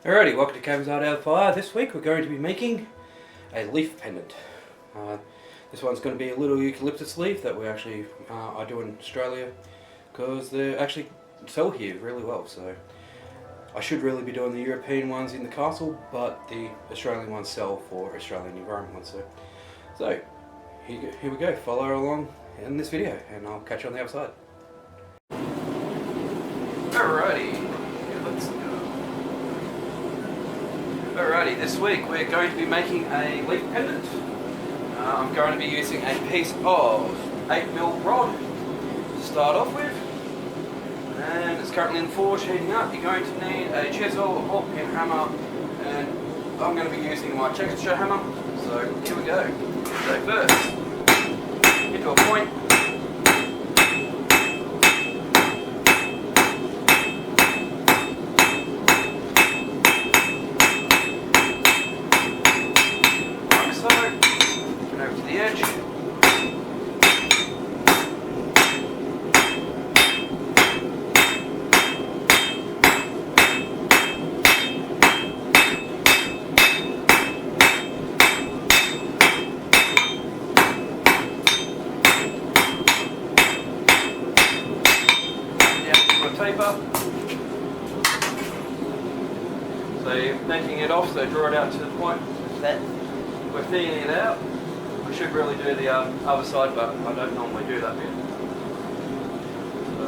Alrighty, welcome to Cabins Art Out of Fire. This week we're going to be making a leaf pendant. This one's going to be a little eucalyptus leaf that we actually are doing in Australia because they actually sell here really well. So I should really be doing the European ones in the castle, but the Australian ones sell for Australian environment ones. So here we go. Follow along in this video, and I'll catch you on the other side. Alrighty, let's go. Alrighty, this week we're going to be making a leaf pendant. I'm going to be using a piece of 8mm rod to start off with. And it's currently in the forge heating up. You're going to need a chisel, a hole pin hammer, and I'm going to be using my texture hammer. So here we go. So first, get to a point. Paper. So you're making it off, so draw it out to the point that we're thinning it out. I should really do the other side, but I don't normally do that bit. So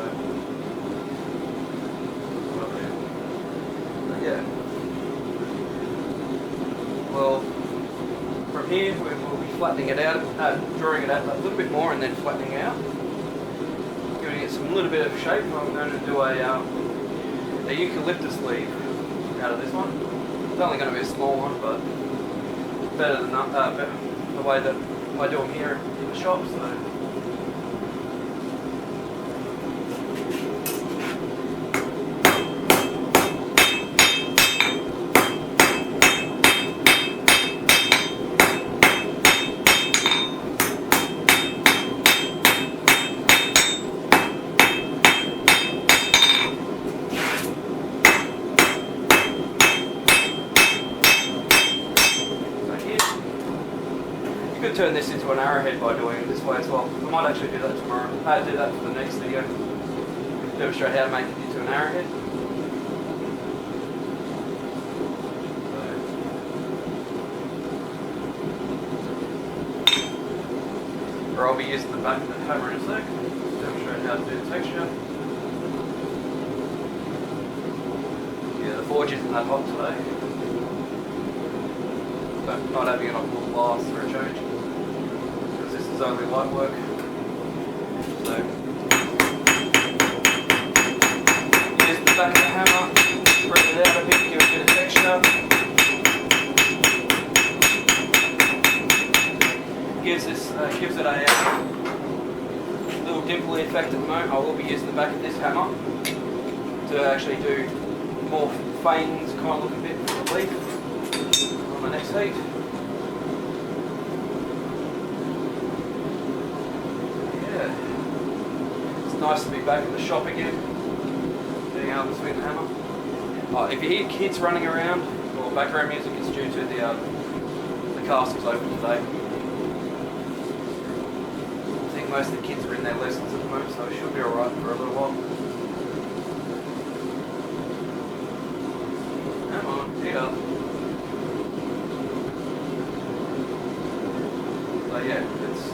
yeah. Well, from here we'll be flattening it out, drawing it out a little bit more and then flattening out. Going to get some little bit of shape. I'm going to do a eucalyptus leaf out of this one. It's only going to be a small one, but better than better the way that I do them here in the shop. So. You could turn this into an arrowhead by doing it this way as well. I might actually do that tomorrow. I'll do that for the next video. Demonstrate how to make it into an arrowhead. Or I'll be using the back of the hammer in a sec. Demonstrate how to do the texture. Yeah, the forge isn't that hot today. So not having it on full blast for a change. This is only light work. So use the back of the hammer, spread it out a bit, give it a bit of texture. Gives it a little dimply effect at the moment. I will be using the back of this hammer to actually do more fangs, kind of look a bit for the leaf on the next heat. Nice to be back in the shop again, being able to swing the hammer. If you hear kids running around or background music, it's due to the castle's open today. I think most of the kids are in their lessons at the moment, so it should be alright for a little while. Come on, heat up. So yeah, it's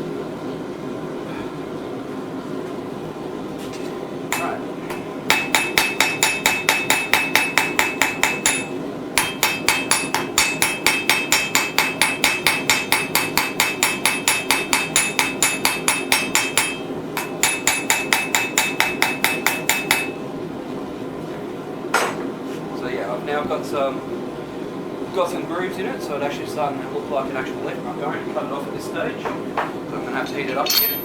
now I've got some grooves in it, so it actually starting to look like an actual leaf. I'm going to cut it off at this stage, so I'm going to have to heat it up again.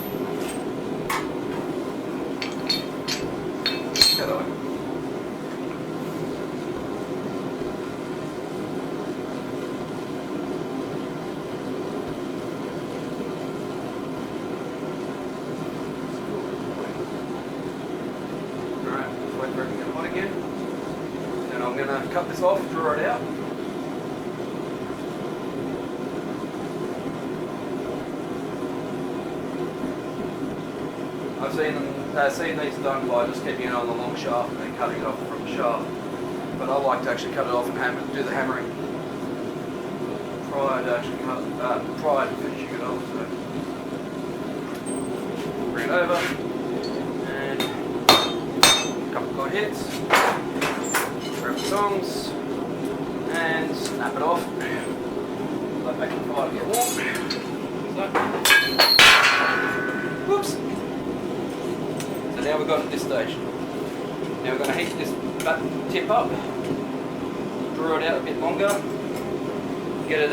Go that way. Alright, wait for it to get hot again. Then and I'm going to cut this off, draw it out. I've seen these done by just keeping it on the long shaft and then cutting it off from the shaft. But I like to actually cut it off and do the hammering prior to finishing it off. So bring it over and a couple more hits. Grab the tongs and snap it off. Let back in the fire to get warm. So, whoops. So now we've got it at this stage. Now we're going to heat this tip up, draw it out a bit longer, get it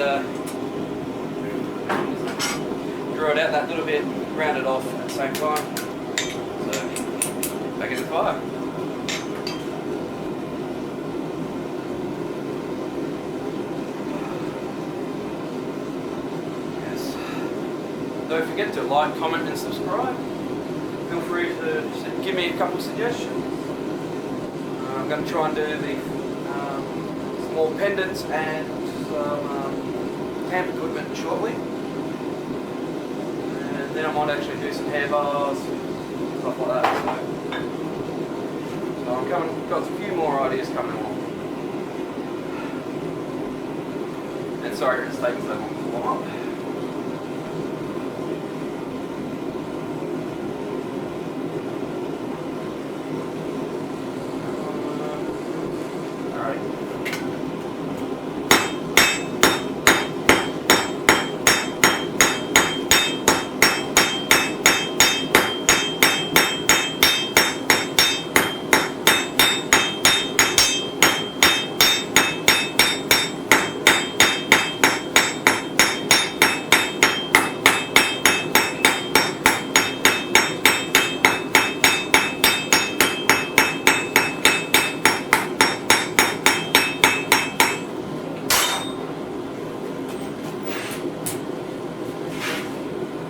draw it out that little bit, round it off at the same time. So back in the fire. Yes. Don't forget to like, comment and subscribe. Feel free to give me a couple of suggestions. I'm going to try and do the small pendants and some camp equipment shortly. And then I might actually do some hair bars, stuff like that. So I've got a few more ideas coming along. And sorry it's taking so long to warm up.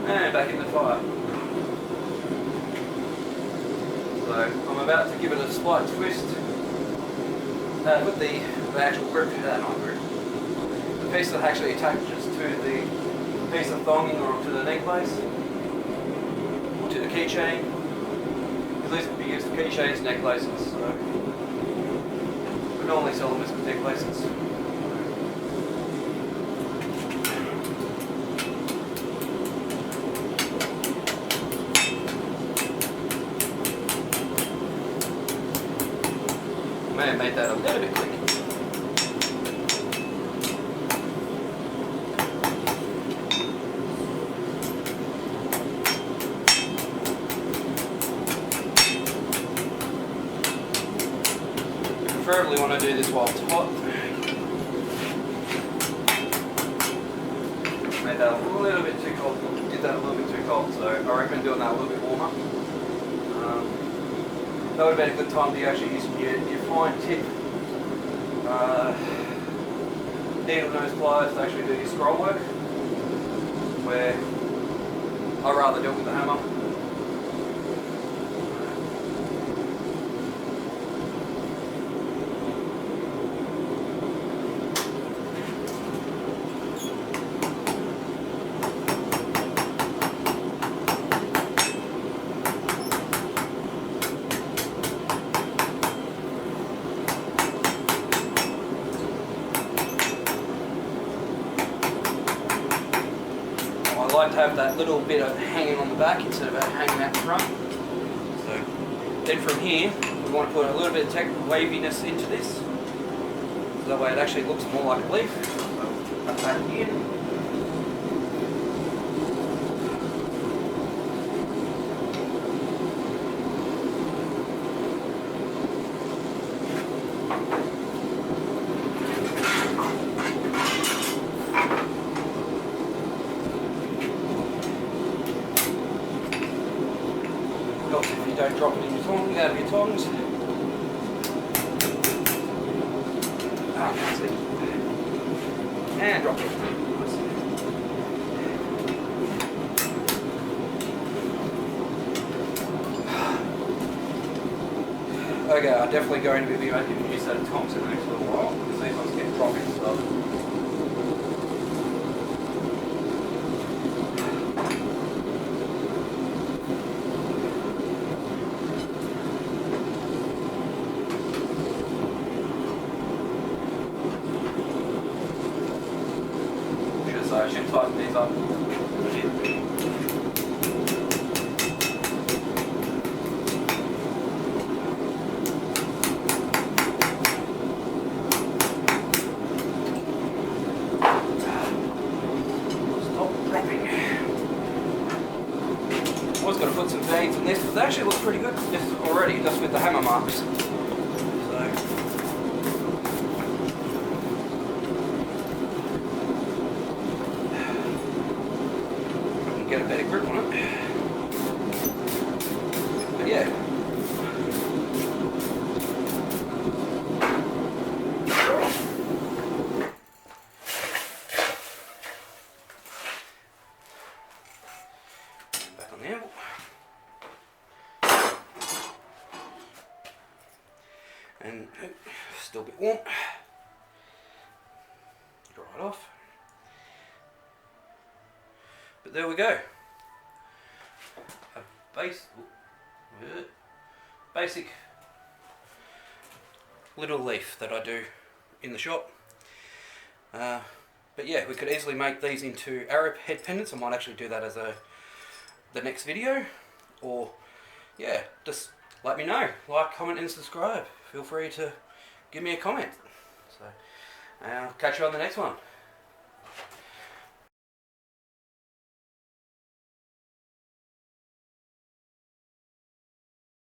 And back in the fire. So I'm about to give it a slight twist with the actual grip, not grip, the piece that actually attaches to the piece of thonging or to the necklace, or to the keychain. Because these can be used for keychains, necklaces. So we normally sell them as necklaces. May have made that a little bit quick. You preferably want to do this while it's hot. Made that a little bit too cold. Did that a little bit too cold, so I recommend doing that a little bit warmer. That would have been a good time to actually use your fine tip needle nose pliers to actually do your scroll work, where I rather do it with the hammer. I like to have that little bit of hanging on the back instead of hanging out the front. So then from here, we want to put a little bit of waviness into this. So that way it actually looks more like a leaf. So cut that in. If you don't drop it in your tongs, out of your tongs. Ah, that's it. And drop it. Okay, I'm definitely going to be making use of Thompson in the next little while because these ones get dropping and stuff. I should tighten these up. Stop dropping. I was going to put some veins in this, but they actually look pretty good just already, just with the hammer marks. So. Get a better grip on it. But yeah. Back on the anvil. And still a bit warm. Dry it off. But there we go. A basic little leaf that I do in the shop. But yeah, we could easily make these into Arab head pendants. I might actually do that as the next video. Or yeah, just let me know. Like, comment and subscribe. Feel free to give me a comment. So I'll catch you on the next one.